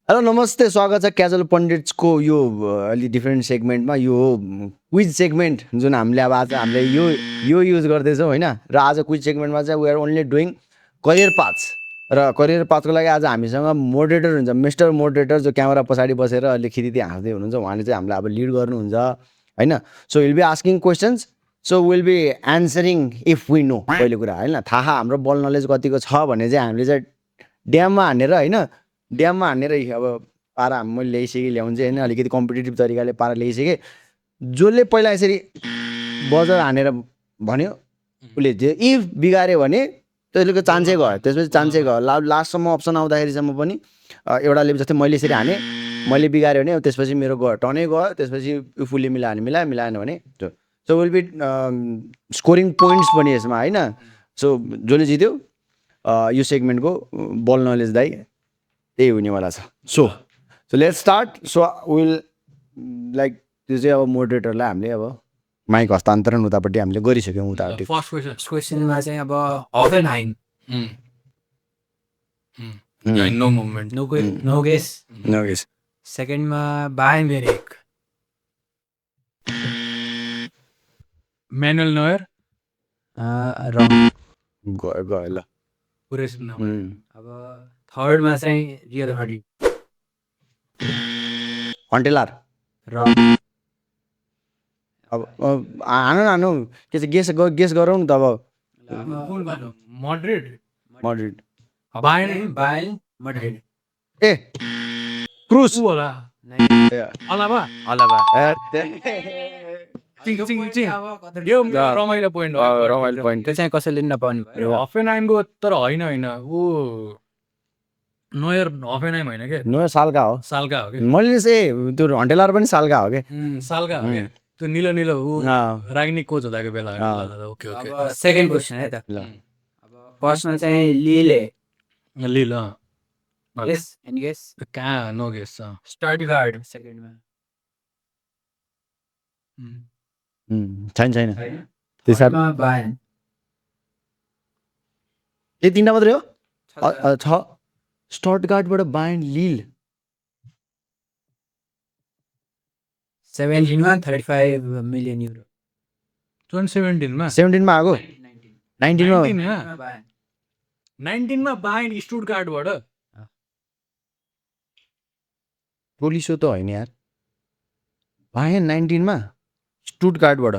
Hello नमस्ते, स्वागत छ क्याजुअल पण्डिट्सको यो अलि डिफ्रेन्ट सेगमेन्टमा। यो क्विज सेगमेन्ट जुन हामीले अब आज हामीले यो युज गर्दैछौँ होइन। र आज क्विज सेगमेन्टमा चाहिँ we are only doing career paths. र करियर पाथको लागि आज हामीसँग मोडरेटर हुन्छ, मिस्टर मोडरेटर, जो क्यामेरा पछाडि बसेर अलि खिरिती हाँस्दै हुनुहुन्छ। उहाँले चाहिँ हामीलाई अब लिड गर्नुहुन्छ होइन। So will be asking questions, so will be answering if we know. पहिलो कुरा होइन, थाहा हाम्रो बल नलेज कतिको छ भने चाहिँ हामीले चाहिँ ड्याममा हानेर होइन, ड्याममा हानेर अब पारा मैले ल्याइसकेँ, ल्याउनु चाहिँ होइन, अलिकति कम्पिटेटिभ तरिकाले पारा ल्याइसकेँ। जसले पहिला यसरी बजार हानेर भन्यो उसले इफ बिगाऱ्यो भने त्यसले चान्सै गयो, त्यसपछि चान्सै गयो। लास्टसम्म अप्सन आउँदाखेरिसम्म पनि एउटाले जस्तै मैले यसरी हाने, मैले बिगाऱ्यो भने त्यसपछि मेरो गयो, टनै गयो। त्यसपछि उसले मिलायो भने मिलायो, मिलाएन भने so will be scoring points पनि यसमा होइन। सो जसले जित्यो यो सेगमेन्टको बल नलेज दाइ त्यही हुनेवाला छ। So let's start. So will like त्यो चाहिँ अब मोडरेटरलाई हामीले अब माइक हस्तान्तरण उतापट्टि हामीले गरिसक्यौँ। उतापट्टि फर्स्ट क्वेसनमा चाहिँ अब हफेनहाइम नो मुभमेन्ट नो गेस। नगेस सेकेन्डमा बायर्न म्युनिख म्यानुअल नोयर रङ। गयो गयो ल। पुरै अब थर्डमा चाहिँ रियल माड्रिड हन्टेलार रङ। अब हानु के चाहिँ गेस गरौँ नि त। अब मड्रिड मड्रिड बायर्न माड्रिड ए क्रुस होला अलावा यो रमाइलो पोइन्ट हो। रमाइलो पोइन्ट। त्यो चाहिँ कसैले नपाउने भयो। हफेनहाइमको तर होइन ऊ नोयर हफेनहाइम होइन के, नयाँ सालका हो, सालका हो कि मैले चाहिँ त्यो हन्टेलार पनि सालका हो कि। सालका हो क्या, त्यो निलो निलो ऊ अँ, रागिनी कोच हुँदाको बेला। अँ। ओके ओके अब सेकेन्ड क्वेसन है त। ल अब फर्स्टमा चाहिँ लिले लिल गेस एन्ड गेस कहाँ नो गेस स्टटगार्ड सेकेन्डमा छैन छैन त्यसमा थर्डमा बायर्न यो तिनवटा मात्रै हो। छ स्टटगार्डबाट बायर्न लिल 17मा 35 मिलियन युरो 2017मा 17मा आएको 19मा 19मा बायर्न स्टुटगार्टबाट टोलिसो त होइन यार। बायर्न 19मा स्टुटगार्डबाट।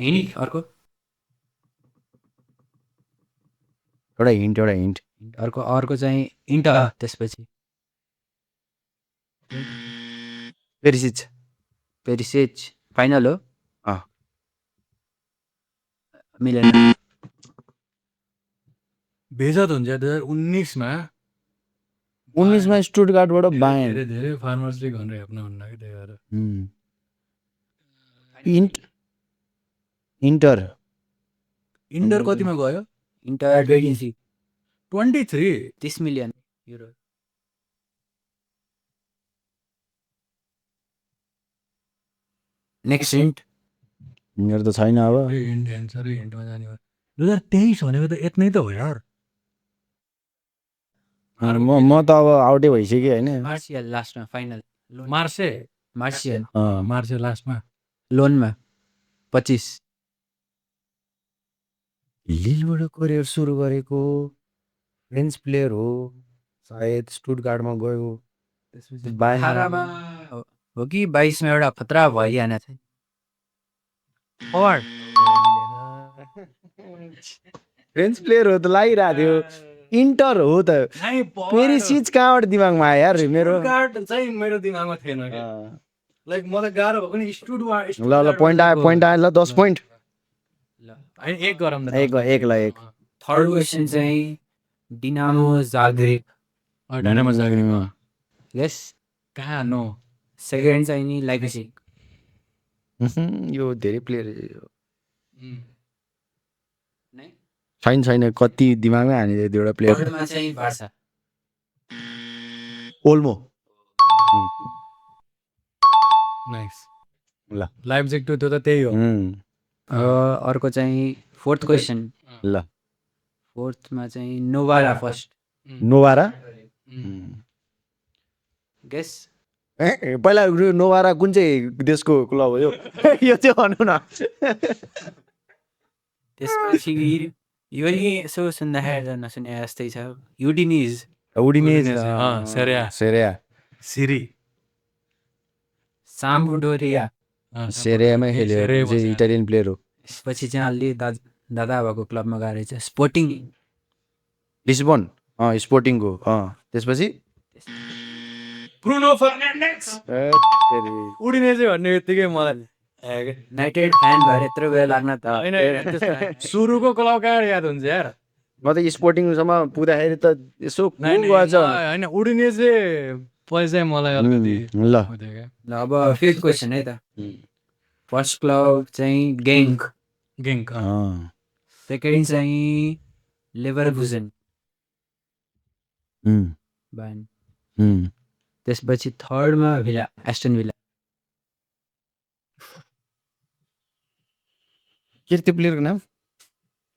हिन्ट अर्को एउटा हिन्ट अर्को चाहिँ इन्टर त्यसपछि पेरिसिच फाइनल हो। अँ। मिलेन। भेजत हुन्छ 2019मा 19मा स्टुटगार्डबाट बायर्न। धेरै धेरै फार्मर्स लिग भनेर हेप्न हुन्न कि त्यही भएर इन्टर इन्टर कतिमा गयो? Inter 23 23 million euro. Next hint मेरो त छैन अब। हिन्ट एन्सर हिन्टमा जाने भयो। 2023 भनेको त यति नै त हो यार। म त अब आउटै भइसकेँ होइन। मार्सियल लास्टमा फाइनल मार्से मार्सियल लास्टमा लोनमा 25 लिलबाट करियर सुरु गरेको फ्रेन्च प्लेयर हो सायद। स्टुटगार्डमा गयो, त्यसपछि बायर्न। 18मा हो कि 22मा एउटा खतरा भइहाल्न थियो। फरवार्ड फ्रेन्च प्लेयर हो त लागिरहेको थियो। इन्टर हो त। पेरिसिच कहाँबाट दिमागमा आयो यार मेरो। चाहिँ मेरो दिमागमा थिएन कि लाइक मलाई गाह्रो भएको नि स्टुटगार्ट। ल पोइन्ट आयो ल 10 पोइन्ट। एक गरौँ न एक। थर्ड क्वेसन चाहिँ डिनामो जाग्रेब ढानामा जाग्रेबमा यस। कहाँ नो सेकेन्ड चाहिँ नि लाइप्जिग। यो धेरै प्लेयर छैन कति दिमागमै हानिदियो त्यो एउटा प्लेयर। थर्डमा चाहिँ बार्सा ओल्मो। नाइस ल लाइप्जिग टु त्यो त त्यही हो। अर्को चाहिँ फोर्थ क्वेसन। ल फोर्थमा चाहिँ नोभारा फर्स्ट। नोभारा गेस पहिला नोभारा कुन चाहिँ देशको क्लब हो यो यो चाहिँ भन्नु न त्यसपछि यो नि यसो सुन्दाखेरि त नसुने जस्तै छ युडिनिज उडिनेज सेरिया सिरी साम्पडोरिया सेरियामै खेल्यो चाहिँ इटालियन प्लेयर हो त्यसपछि चाहिँ अलि दादा भएको क्लबमा गएर चाहिँ स्पोर्टिङ लिस्बन स्पोर्टिङको त्यसपछि ब्रुनो फर्नान्डेज उडिनेजै भन्ने बित्तिकै मलाई युनाइटेड फ्यान भएर यत्रो बेला लाग्न त होइन सुरुको क्लब कहाँ याद हुन्छ यार म त स्पोर्टिङसम्म पुग्दाखेरि त यसो गएछ होइन उडिनेजै पछि चाहिँ मलाई अलिकति ल ल अब फिफ्थ क्वेसन है त फर्स्ट क्लब चाहिँ गेङ्क गेङ्क सेकेन्ड चाहिँ लेभरकुजन बान त्यसपछि थर्डमा भिला एस्टन भिला के त्यो प्लेयरको नाम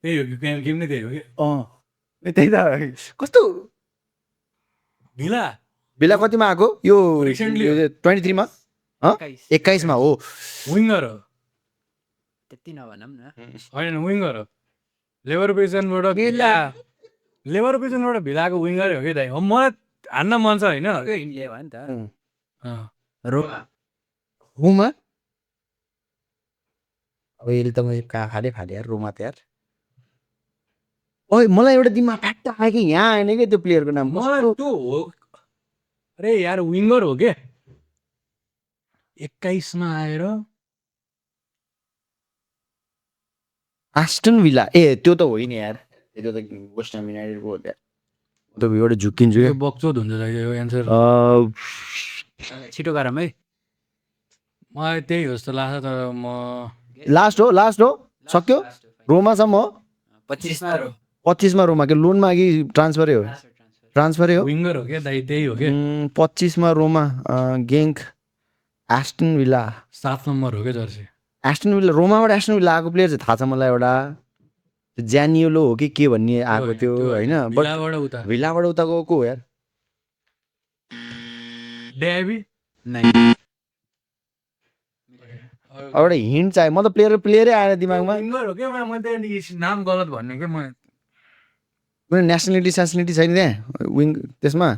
त्यही हो कि गेम नै त्यही हो कि त्यही त कस्तो भिला बेला कतिमा आएको यो Recently. 23मा 21मा हो विङ्गर हो त्यति नभनौँ न होइन विङ्गर हो लेभरकुजनबाट भिलाको विङ्गरै हो कि दाइ हो मलाई हान्न मन छ होइन इन्डिया भयो नि त रोमा हुमा अब यसले त मैले कहाँ फाले यार रोमा त यार ओइ मलाई एउटा दिमाग फ्याक्ट आयो कि यहाँ आएन क्या त्यो प्लेयरको नाम मलाई त्यो हो अरे यार विङ्गर हो के 21मा आएर आस्टन विला त्यो त होइन यार त्यो त वेस्ट हाम युनाइटेडको हो त्यहाँ त एउटा झुक्किन्छु क्या बक्चोद हुन्छ यो एन्सर छिटो गरौँ है मलाई त्यही हो जस्तो लाग्छ तर म लास्ट हो सक्यो रोमासम्म हो 25मा रोमा के लोनमा कि ट्रान्सफरै हो विङ्गर हो क्या दाइ त्यही हो क्या 25मा Roma Genk Aston Villa 7 number हो क्या जर्सी एस्टन विला रोमाबाट एस्टन विला आएको प्लेयर चाहिँ थाहा छ मलाई एउटा ज्यानियोलो हो कि के भन्ने आएको थियो होइन भिलाबाट उता भिलाबाट उता गएको हो यार डेबी एउटा हिन्ट चाहियो म त प्लेयरै आएर दिमागमा विङ्गर हो क्या मैले नाम गलत भन्ने क्या म कुनै नेसनालिटी छैन त्यहाँ विङ त्यसमा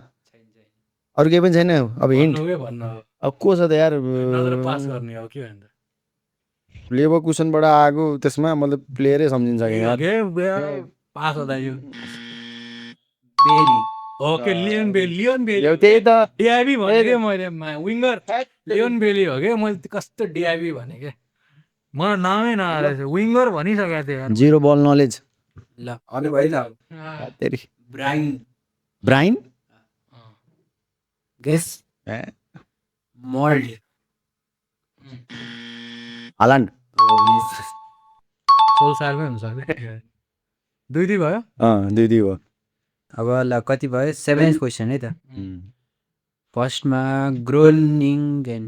अरू केही पनि छैन अब हिन्ट भन्नु अब को छ त यार पास गर्ने हो के भन्छ लेबर कुसनबाट आएको त्यसमा मतलब प्लेयरै सम्झिन्छ कि यार पास हुँदा यो बेरी ओके लियोन बेली त्यही त डिआइबी भने क्या मैले विङ्गर लियोन बेली हो क्या मैले कस्तो डिआइबी भने क्या मलाई नामै नआएर विङ्गर भनिसकेको थिएँ यार जिरो बल नलेज ल अनि भयो तेरी ब्राइन ब्राइन गेस मोल्ड हालान्ड सोलसारमै हुनसक्छ दुई भयो दुई हो अब ल कति भयो 7th क्वेसन है त फर्स्टमा ग्रोनिङ्गेन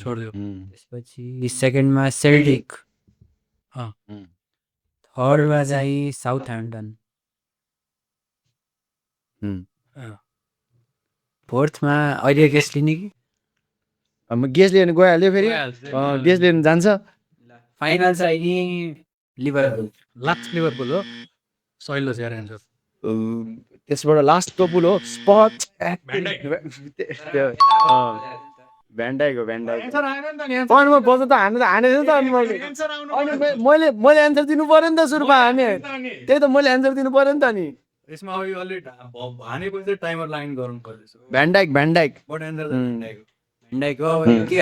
छोडिदियो त्यसपछि सेकेन्डमा सेल्टिक थर्डमा चाहिँ साउथ ह्याम्पटन फोर्थमा अहिले गेस लिने कि म गेस लिएर गइहाल्यो फेरि गेस लिएर जान्छ फाइनल चाहिँ नि लिभरपुल लास्ट लिभरपुल हो सहिलो छ यार एन्सर त्यसबाट लास्ट कपुल हो स्पट भ्यान्डाइक हो अनि म बजार त हानेको त अनि मैले एन्सर दिनु पर्यो नि त सुरुमा हाने त्यही त मैले एन्सर दिनु पर्यो नि त नि यसमा अब यो अलि हानेपछि चाहिँ टाइमर लाइन गर्नु पर्दैछ भ्यान्डाइक बट एन्सर भ्यान्डाइक हो के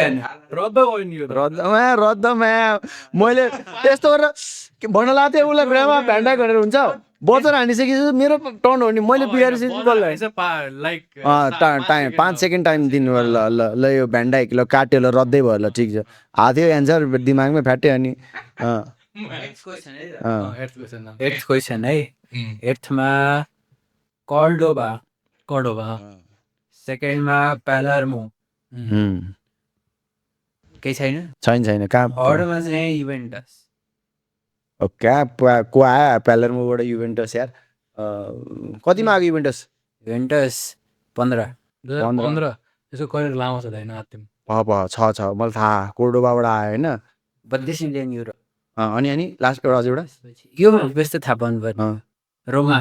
रद्द भयो नि यो रद्दमा मैले त्यस्तो गरेर भन्न लाग्थेँ थिएँ उसलाई ग्राममा भ्यान्डाइक भनेर हुन्छ बजार हानिसकेपछि मेरो टर्न हो नि मैले बिगारेपछि लाइक टाइम 5 सेकेन्ड टाइम दिनु ल ल ल यो भ्यान्डाइक ल काट्यो ल रद्दै भयो ल ठिक छ हाथ्यो एन्सर दिमागमै फ्याट्यो अनि 8th क्वेसन है 8थमा कर्डोबा सेकेन्डमा प्यालर्मो केही छैन छैन कहाँ थर्डमा चाहिँ युभेन्टस कहाँ को आयो प्यालर्मोबाट युभेन्टस यार कतिमा आएको युभेन्टस 15 2015 यसको करियर लामो छ दाइ नआत्तिम। छ मलाई थाहा कोर्डोबाबाट आयो होइन 32 मिलियन युरो। अनि लास्टको अझ एउटा त्यसपछि यो व्यस्त थाहा पाउनु पर्ने अँ। रोमा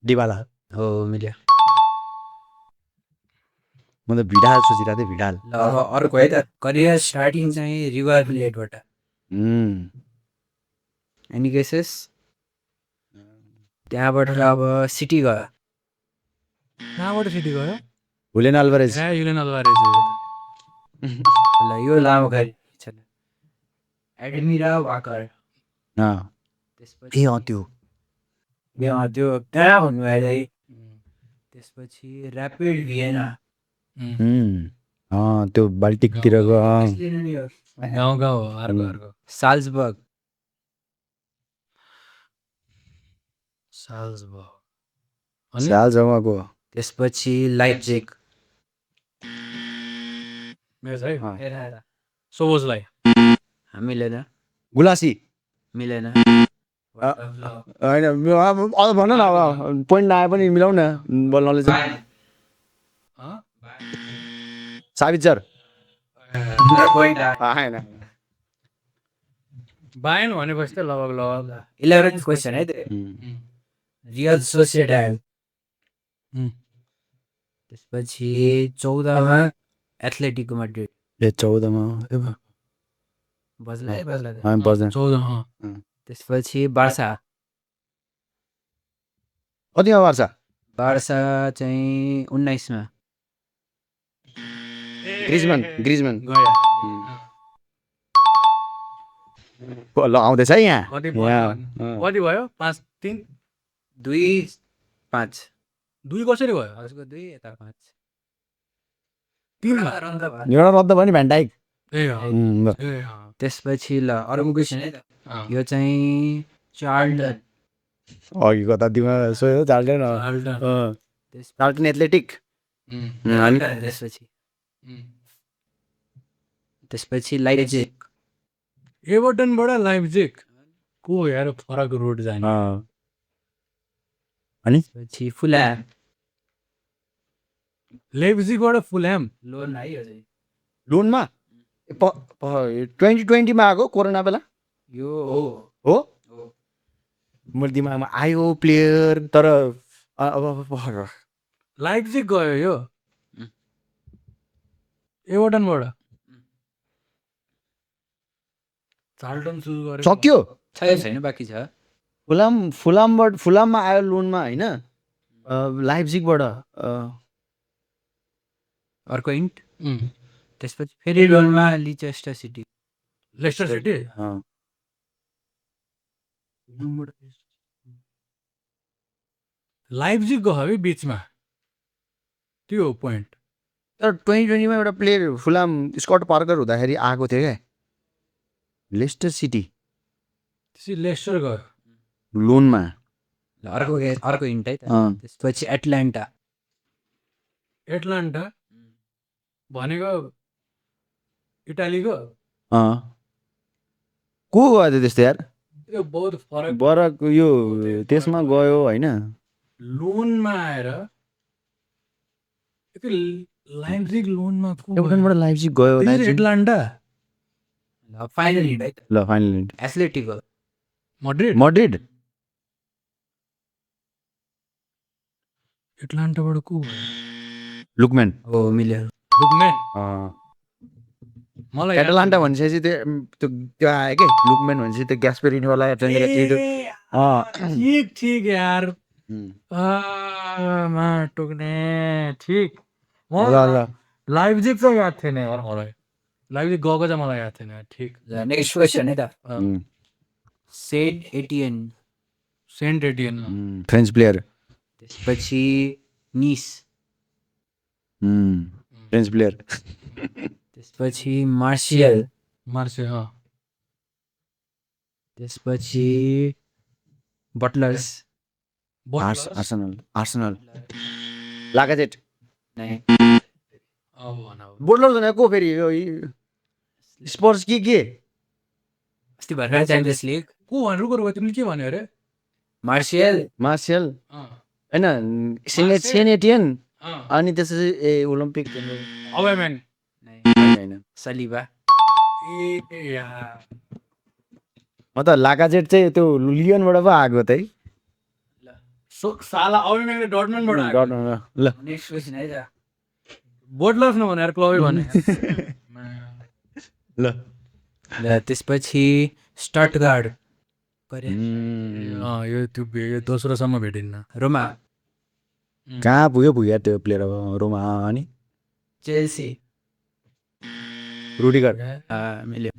डिबाला हो मिल्यो। म त भिडाल सोचिरहेको थिएँ भिडाल ल अब अर्को है त करियर स्टार्टिङ चाहिँ रिभर प्लेटबाट एनी केसेस त्यहाँबाट अब सिटी गयो। कहाँबाट सिटी गयो? हुलेन अल्भरेज युलियन अल्भारेज। ल यो लामो गरी एडमिरा वाकर। त्यसपछि त्यो त्यो कहाँ भन्नुभयो है। त्यसपछि ऱ्यापिड भिएना त्यो बाल्टिकतिरको गाउँ हो अर्को साल्जबर्ग सालजमाको त्यसपछि लाइप्जिग मेज है सोबोजलाई मिलेन गुलासी मिलेन। होइन अझ भन न अब पोइन्ट नआए पनि मिलाउ न बल नलेज साबिचर आएन बायन भनेपछि त लगभग 11th क्वेसन है त्यो रियल सोसिएडाड। त्यसपछि 14मा एथलेटिको माड्रिड 14मा बज्ला बज्दैन 14 त्यसपछि बार्सा कतिमा पर्छ बार्सा चाहिँ 19मा ग्रिजमन गयो। ल आउँदैछ है यहाँ कति भयो 5-3 2-5 2 कसरी भयो? उसको 2 यता 5 3 एउटा रद्द भयो नि भ्यान्डाइक त्यसपछि ल अर्को क्वेसन है त यो चाहिँ चार्ल्टन अघि कता दिमा सोयो चार्ल्टन चार्ल्टन एथलेटिक त्यसपछि लाइप्जिग एभर्टनबाट लाइप्जिग को यार फरक रोड जाने। अनि त्यसपछि फुलह्याम लाइप्जिगबाट फुलह्याम लोन है यो चाहिँ लोनमा 2020 मा आएको कोरोना बेला यो हो हो मेरो दिमागमा आयो प्लेयर तर अब लाइप्जिग गयो यो एभर्टनबाट चार्ल्टन सुरु गर्यो सक्यो छैन बाँकी छ। फुलाममा आयो लोनमा होइन लाइप्जिगबाट अर्को इन्ट त्यसपछि फेरि लोनमा लिचेस्टर सिटी लेस्टर सिटी लाइप्जिग गयो है बिचमा त्यो हो पोइन्ट। तर 2020 मा एउटा प्लेयर फुलाम स्कट पार्कर हुँदाखेरि आएको थियो क्या लेस्टर सिटी त्यसपछि लेस्टर गयो लोनमा अर्को इन्ट है त त्यसपछि एटलान्टा भनेको इटालीको को गयो थियो त्यस्तो यार यो बहुत फरक बरक यो त्यसमा गयो होइन लोनमा आएर लाइप्जिग लोनमा एभर्टनबाट लाइप्जिग गयो एटलान्टा फाइनल इन्ट है त ल फाइनल एथलेटिको मड्रिड एटलान्टाबाट को लुकम्यान हो मिल्यो। मलाई एटलान्टा भनेपछि त्यो आयो कि लुकम्यान भनेपछि त्यो ग्यास्पेरिनीवाला ठीक यार टोक्ने ठिक लाइप्जिग चाहिँ याद थिएन यार मलाई लाइप्जिग गएको चाहिँ मलाई याद थिएन ठिक। नेक्स्ट क्वेसन है त सेन्ट एटियन फ्रेन्च प्लेयर त्यसपछि निस फ्रेन्च प्लेयर त्यसपछि मार्सियल त्यसपछि बटलर्स आर्सेनल लागाजेट नै बोटलर भनेको को फेरि यो स्पर्स के अस्ति भर्खर च्याम्पियन्स लिग को भनेर तिमीले के भन्यो अरे मार्सियल मार्सियल होइन सेनेटियन अनि त्यसपछि ए ओलम्पिक अवेमेन होइन सलिबा ए यार म त लाकाजेट चाहिँ त्यो लियनबाट पो आएको त है साला अवेमेनले डटमन्डबाट आएको। डटमन्ड ल नेक्स्ट क्वेसन है त बोटलर्स नभनेर क्लबै भने ल ल त्यसपछि स्टटगार्ड यो दोस्रोसम्म भेटिन्न। रोमा कहाँ पुग्यो त्यो प्लेयर अब रोमा अनि चेल्सी रुडिगर मिल्यो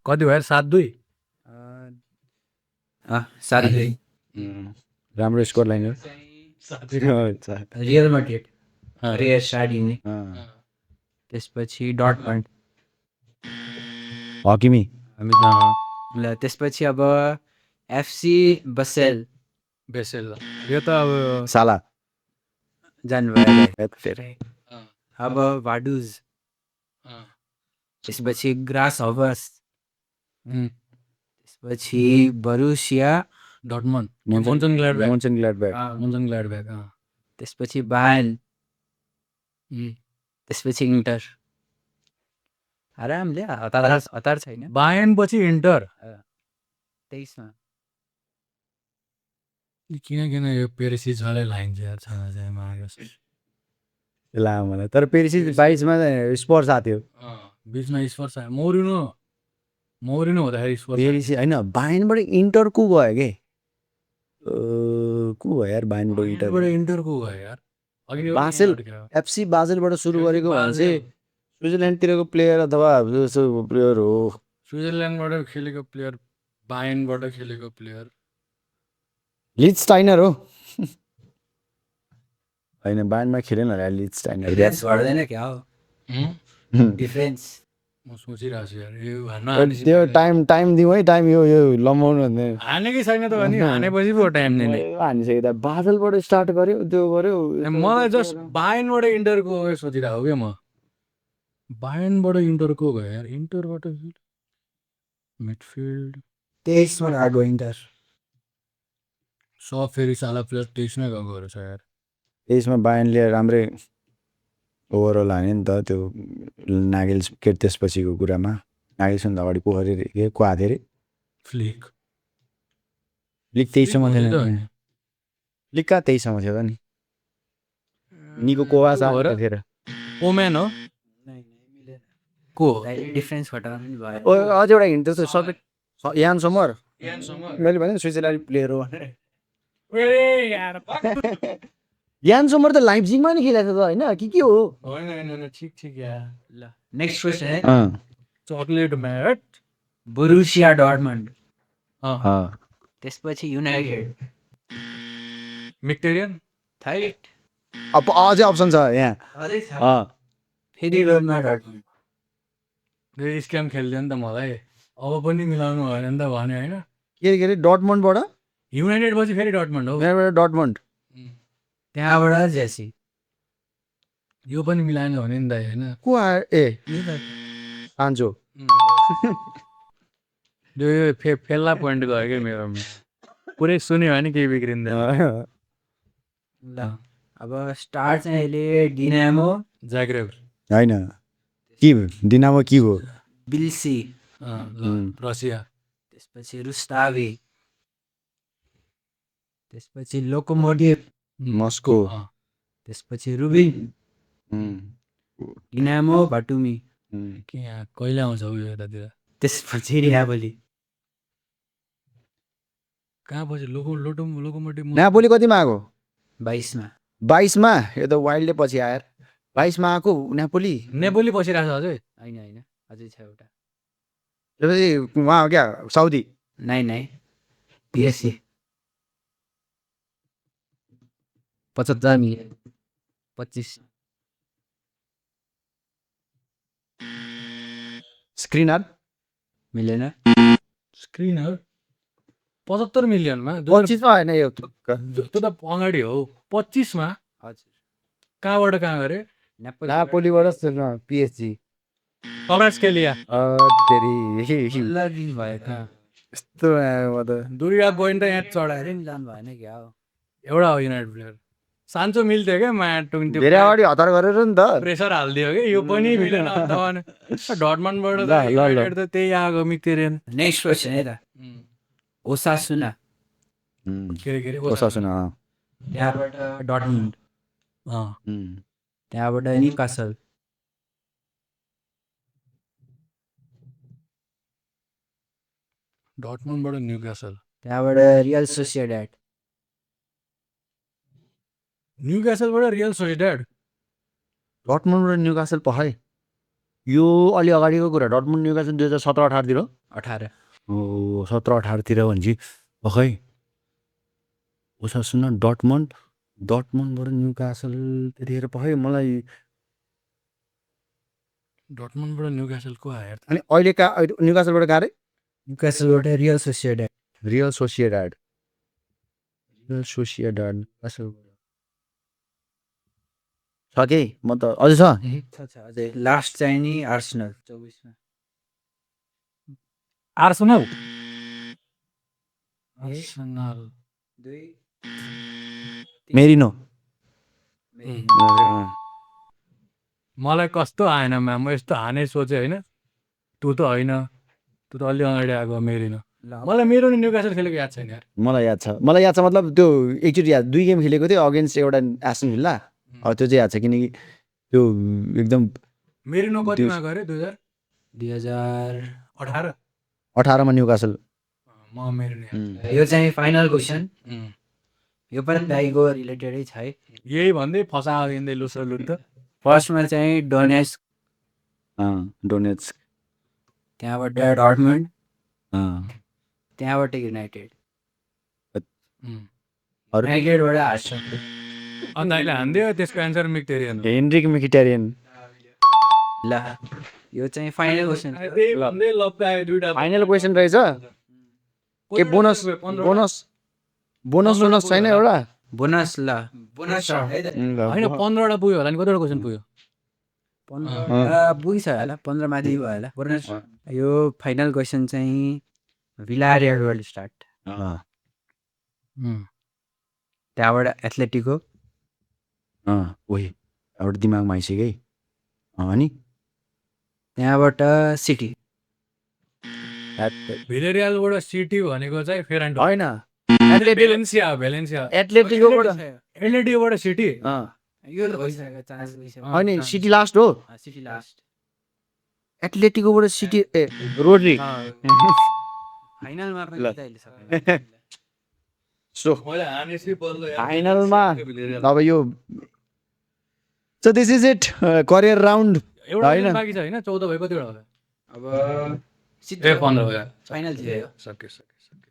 कति भयो 7-2 साथै राम्रो score line real Madrid real starting त्यसपछि डटमन्ड हकिमी ल त्यसपछि अब एफसी बसेल बेसेल यो त अब साला जानुभयो अब भाडुज त्यसपछि ग्रास हभर्स त्यसपछि बरुसिया डटमन्ड मोन्चन ग्ल्याडब्याक मोन्चन ग्ल्याडब्याक त्यसपछि बायल त्यसपछि इन्टर आरामले हतार छैन बायन पछि इन्टर 23 मा किन यो पेरिसिजवालै लाइन चाहिँ छाना चाहिँ मागेको ला मलाई तर पेरिस 22मा स्पर्स आएको थियो बिचमा स्पर्स आयो मौरिनो हुँदाखेरि स्पर्स पेरिस होइन बायनबाट इन्टर को गयो के को भयो यार बायनबाट इन्टर इन्टरको गयो यार अघि बासेल एफसी बाजेलबाट सुरु गरेको भने चाहिँ स्विजरल्यान्डतिरको प्लेयर अथवा प्लेयर हो स्विजरल्यान्डबाट खेलेको प्लेयर बायनबाट खेलेको प्लेयर लिड्सटाइनर हो होइन बायनमा खेलेन होला लिड्सटाइनर डिफरेन्स गर्दैन क्या हो डिफरेन्स म सोचिरहेको छु यार यो हान्न त्यो टाइम दिउँ है टाइम यो लम्बाउनु भन्दैन हानेकै छैन त भने हानेपछि पो टाइम दिने हानिसक्यो त बादलबाट स्टार्ट गर्यो त्यो गर्यो मलाई जस्ट बायनबाट इन्टरको सोचिरहेको क्या म बायनबाट इन्टरको गयो यार इन्टरबाट मिडफिल्ड 23 मा आगो इन्टर सब फेरि साला प्लेयर 23 मै गएको रहेछ यार यसमा बायनले राम्रै ओभरअल हान्यो नि त त्यो नागेल के त्यसपछिको कुरामा नागेलसम्म अगाडि पोखरी के को आएको थियो अरे फ्लिक लिग 23सम्म थिएन लिग कहाँ 23सम्म थियो त नि निको कोवास आएको थियो ओमेन हो को डिफरेन्स घटाउनु भयो अझ एउटा हिन्ट त्यो सबै यान समर मैले भने स्विजरल्यान्ड प्लेयर हो यान समर त लाइप्जिङमा नि खेलेको थियो त होइन के हो होइन ठिक यार ल नेक्स्ट क्वेसन है चकलेट म्याट बोरुसिया डर्टमन्ड त्यसपछि युनाइटेड मिक्टेरियन थाइट अब अझै अप्सन छ यहाँ फेरि रोमा डर्टमन्ड स्क्याम खेल्थ्यो नि त मलाई अब पनि मिलाउनु भएन नि त भने होइन के अरे डटमन्डबाट युनाइटेड पछि फेरि डटमन्ड हो यहाँबाट डटमन्ड त्यहाँबाट जेसी यो पनि मिलाएन भने नि त होइन को आयो ए आन्चो यो फेल्ला पोइन्ट गयो कि मेरोमा पुरै सुन्यो भने केही बिग्रिँदैन ल अब स्टार चाहिँ अहिले डिनामो जाग्रेब होइन के डिनामो के हो बिल्सी रसिया त्यसपछि रुस्तावी त्यसपछि लोकोमोटिभ मस्को त्यसपछि रुबिन डिनामो भाटुमी के यहाँ कहिले आउँछ उयो यतातिर त्यसपछि रियाबोली कहाँ पछि लोकोमोटिभ नापोली कतिमा आएको 22 मा 22मा यो त वाइल्डले पछि आएर 22मा आएको नापोली नेपोली पसिरहेको छ अझै होइन अझै छ एउटा त्यसपछि उहाँ हो क्या साउदी नै पिएससी 75 मिलियन 25 स्क्रिनर मिलेन स्क्रिनर 75 मिलियनमा 25मा होइन यो त्यो त अगाडि हो 25 मा हजुर कहाँबाट कहाँ गरे नापोलीबाट पिएसजी कब्रास्केलिया तेरी भयो यस्तो म त दुईवटा पोइन्ट त यहाँ चढाएर जानु भएन क्या हो एउटा हो युनाइटेड प्लेयर सान्चो मिल्थ्यो क्या माया 20 धेरै अगाडि हतार गरेर नि त प्रेसर हालिदियो कि यो पनि मिलेन डटमनबाट ल, ल, ल। युनाइटेड त त्यही आएको मिक्टेरियन नेक्स्ट क्वेसन है त ओसासुना के अरे ओसासुना त्यहाँबाट डटमुन्ड त्यहाँबाट न्युकासल डटमनबाट न्युक्यासल त्यहाँबाट रियल सोसिएडेड न्युक्यासलबाट रियल सोसिएडेड डटमुन्ड र न्युकासल पखाइ यो अलि अगाडिको कुरा डटमुन्ड न्युकासल 2017-18 तिर 18 हो 17-18 तिर भनेपछि पखै ओसासुना डटमुन्डबाट न्युकासल त्यतिखेर पखै मलाई डटमनबाट न्युक्यासलको आयो अनि अहिलेका न्युकासलबाट गएर न्युकासलबाट रियल सोसिएडेड रियल सोसिएडेड छ के म त अझै छ अझै लास्ट चाहिँ नि आर्सेनल 24 मा आर्सेनल ए? आर्सेनल 2 मेरिनो मलाई कस्तो आएन म्याम म यस्तो हाने सोचेँ होइन तँ त होइन तँ त अलि अगाडि आएको मेरिनो मलाई मेरो नि न्युक्यासल खेलेको याद छैन यार मलाई याद छ मतलब त्यो एकचोटि याद 2 गेम खेलेको थियो अगेन्स्ट एउटा एस्टन विल्ला त्यो चाहिँ याद छ किनकि त्यो एकदम मेरिनो कतिमा गरे 2018 18 मा न्युकासल म मेरिनो याद यो चाहिँ फाइनल क्वेसन उम्। यो पनि दाइको रिलेटेडै छ है यही भन्दै फसाएको हिँड्दै लुस र लुट त फर्स्टमा चाहिँ डोनेस्क डोनेट्स त्यहाँबाट डर्टमुन्ड अँ त्यहाँबाट युनाइटेड अरू युनाइटेडबाट आर्सेनल अन्त अहिले हानिदियो त्यसको एन्सर मिक्टेरियन हो। हेनरिक मिकिटेरियन ल यो चाहिँ फाइनल क्वेसन त्यही भन्दै लप्कायो दुइटा फाइनल क्वेसन रहेछ के बोनस बोनस छैन एउटा बोनस ल बोनस है त होइन 15वटा पुग्यो होला नि कतिवटा क्वेसन पुग्यो 15 पुगिसक्यो होला 15 माथि भयो होला बोनस यो फाइनल क्वेसन चाहिँ भिलारियलबाट स्टार्ट त्यहाँबाट एथलेटिको ओही एउटा दिमागमा आइसक्यो है अनि त्यहाँबाट सिटी भिलेरियलबाट सिटी भनेको चाहिँ फेरान्डो होइन भेलेन्सिया एथलेटिकोबाट एलएडीबाट सिटी यो त भइसक्यो चान्स गइसक्यो होइन सिटी लास्ट हो सिटी लास्ट एथलेटिकोबाट सिटी रोड्री फाइनलमा पनि त अहिले सकेन सो मैले हानेसी बल्ल यार। फाइनलमा अब यो so this is it career round एउटा होइन। बाँकी छ होइन 14 भयो कतिवटा भयो अब ए 15 भयो फाइनल थियो सक्यो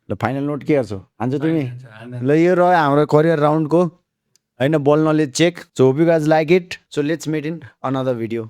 ल फाइनल नोट के गर्छौ हान्छ तिमी सक्यो ल यो रह्यो हाम्रो करियर राउन्डको होइन बल knowledge check so hope you guys like it so let's meet in another video